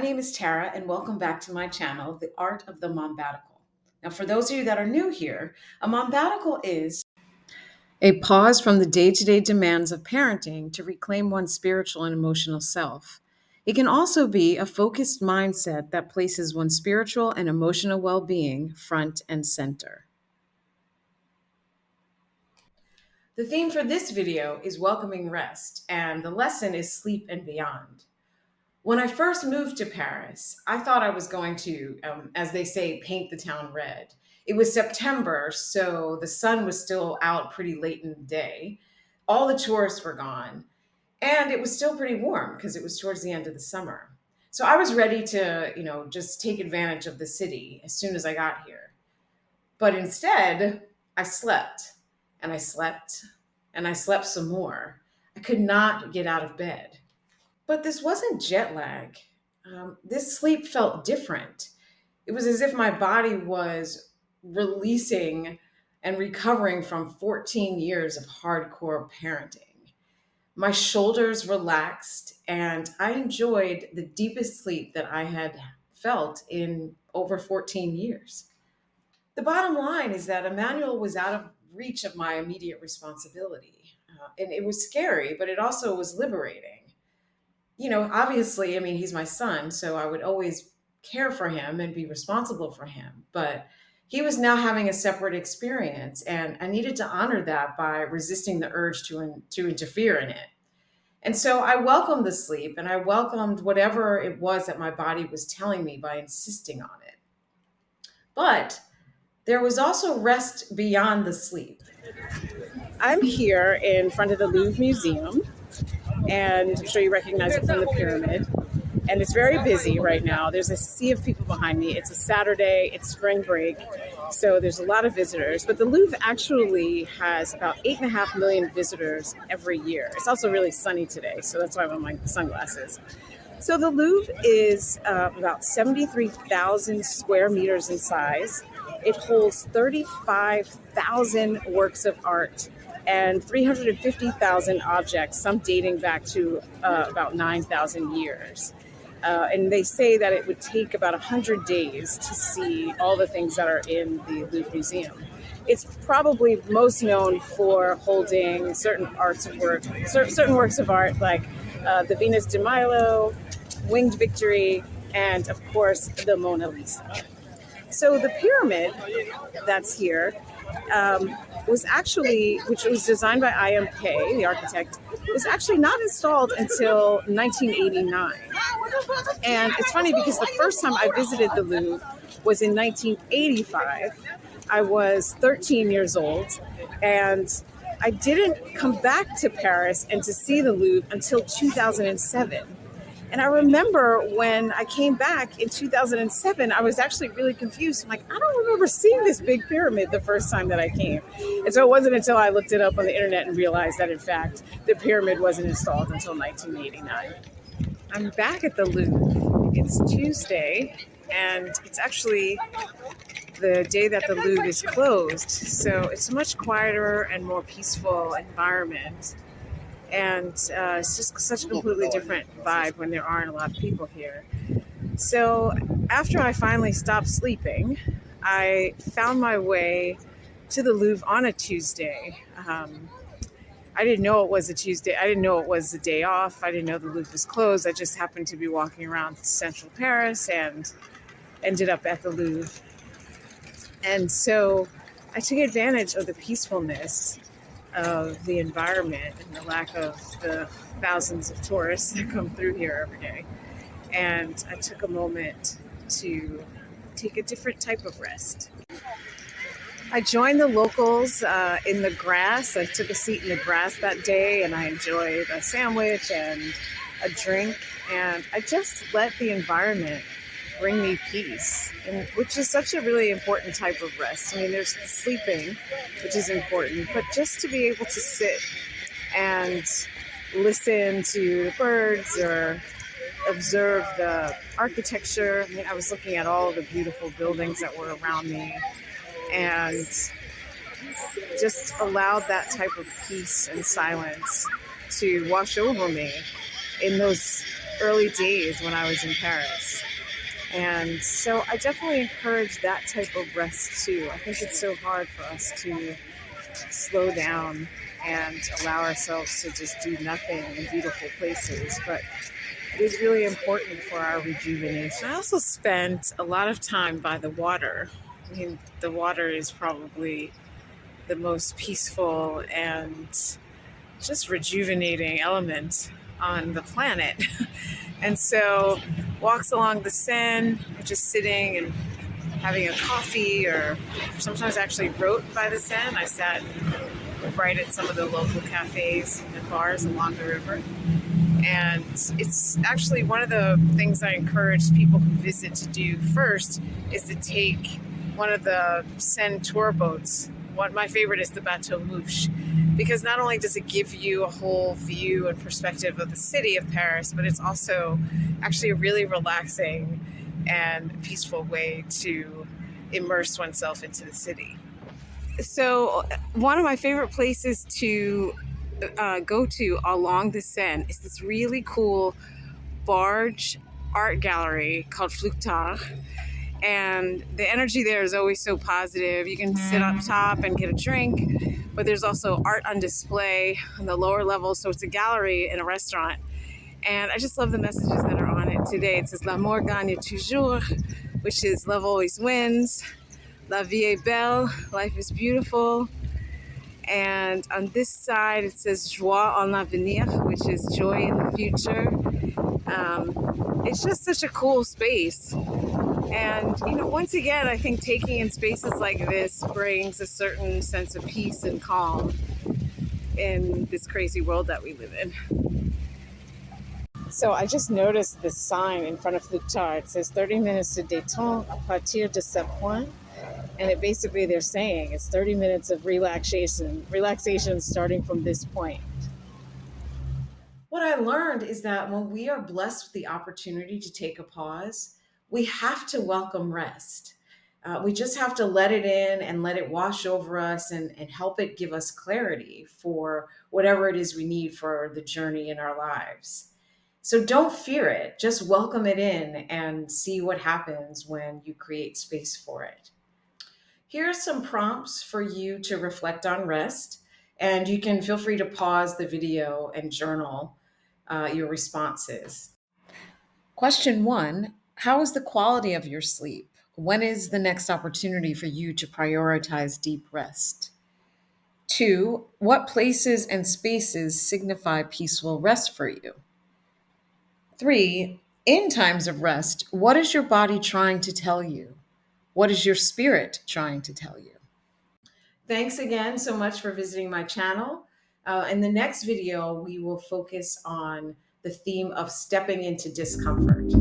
name is Tara, and welcome back to my channel, The Art of the Mombbatical. Now, for those of you that are new here, a Mombbatical is a pause from the day-to-day demands of parenting to reclaim one's spiritual and emotional self. It can also be a focused mindset that places one's spiritual and emotional well-being front and center. The theme for this video is welcoming rest, and the lesson is sleep and beyond. When I first moved to Paris, I thought I was going to, as they say, paint the town red. It was September, so the sun was still out pretty late in the day. All the tourists were gone, and it was still pretty warm because it was towards the end of the summer. So I was ready to, just take advantage of the city as soon as I got here. But instead, I slept, and I slept, and I slept some more. I could not get out of bed. But this wasn't jet lag. This sleep felt different. It was as if my body was releasing and recovering from 14 years of hardcore parenting. My shoulders relaxed, and I enjoyed the deepest sleep that I had felt in over 14 years. The bottom line is that Emmanuel was out of reach of my immediate responsibility. And it was scary, but it also was liberating. Obviously, he's my son, so I would always care for him and be responsible for him. But he was now having a separate experience, and I needed to honor that by resisting the urge to interfere in it. And so I welcomed the sleep, and I welcomed whatever it was that my body was telling me by insisting on it. But there was also rest beyond the sleep. I'm here in front of the Louvre Museum, and I'm sure you recognize it from the pyramid. And it's very busy right now. There's a sea of people behind me. It's a Saturday, it's spring break, so there's a lot of visitors. But the Louvre actually has about 8.5 million visitors every year. It's also really sunny today, so that's why I'm wearing my sunglasses. So the Louvre is about 73,000 square meters in size. It holds 35,000 works of art and 350,000 objects, some dating back to about 9,000 years. And they say that it would take about 100 days to see all the things that are in the Louvre Museum. It's probably most known for holding certain works of art like the Venus de Milo, Winged Victory, and of course the Mona Lisa. So the pyramid that's here which was designed by I.M. Pei, the architect, was actually not installed until 1989. And it's funny because the first time I visited the Louvre was in 1985. I was 13 years old, and I didn't come back to Paris and to see the Louvre until 2007. And I remember when I came back in 2007, I was actually really confused. I'm like, I don't remember seeing this big pyramid the first time that I came. And so it wasn't until I looked it up on the internet and realized that, in fact, the pyramid wasn't installed until 1989. I'm back at the Louvre. It's Tuesday, and it's actually the day that the Louvre is closed. So it's a much quieter and more peaceful environment. And it's just such a completely different vibe when there aren't a lot of people here. So after I finally stopped sleeping, I found my way to the Louvre on a Tuesday. I didn't know it was a Tuesday. I didn't know it was a day off. I didn't know the Louvre was closed. I just happened to be walking around central Paris and ended up at the Louvre. And so I took advantage of the peacefulness of the environment and the lack of the thousands of tourists that come through here every day. And I took a moment to take a different type of rest. I joined the locals in the grass. I took a seat in the grass that day, and I enjoyed a sandwich and a drink. And I just let the environment bring me peace, and which is such a really important type of rest. There's the sleeping, which is important, but just to be able to sit and listen to the birds or observe the architecture. I was looking at all the beautiful buildings that were around me and just allowed that type of peace and silence to wash over me in those early days when I was in Paris. And so I definitely encourage that type of rest too. I think it's so hard for us to slow down and allow ourselves to just do nothing in beautiful places. But it is really important for our rejuvenation. I also spent a lot of time by the water. I mean, the water is probably the most peaceful and just rejuvenating element on the planet. And so walks along the Seine, just sitting and having a coffee, or sometimes I actually wrote by the Seine. I sat right at some of the local cafes and bars along the river. And it's actually one of the things I encourage people who visit to do first is to take one of the Seine tour boats. My favorite is the Bateau Mouche, because not only does it give you a whole view and perspective of the city of Paris, but it's also actually a really relaxing and peaceful way to immerse oneself into the city. So one of my favorite places to go to along the Seine is this really cool barge art gallery called Flugtag. And the energy there is always so positive. You can sit up top and get a drink, but there's also art on display on the lower level. So it's a gallery in a restaurant. And I just love the messages that are on it today. It says L'amour gagne toujours, which is love always wins. La vie est belle, life is beautiful. And on this side, it says joie en l'avenir, which is joy in the future. It's just such a cool space. And, once again, I think taking in spaces like this brings a certain sense of peace and calm in this crazy world that we live in. So I just noticed this sign in front of Flugtag. It says 30 minutes de détente à partir de ce point. And they're saying it's 30 minutes of relaxation starting from this point. What I learned is that when we are blessed with the opportunity to take a pause, we have to welcome rest. We just have to let it in and let it wash over us and help it give us clarity for whatever it is we need for the journey in our lives. So don't fear it, just welcome it in and see what happens when you create space for it. Here are some prompts for you to reflect on rest, and you can feel free to pause the video and journal your responses. Question one: how is the quality of your sleep? When is the next opportunity for you to prioritize deep rest? Two, what places and spaces signify peaceful rest for you? Three, in times of rest, what is your body trying to tell you? What is your spirit trying to tell you? Thanks again so much for visiting my channel. In the next video, we will focus on the theme of stepping into discomfort.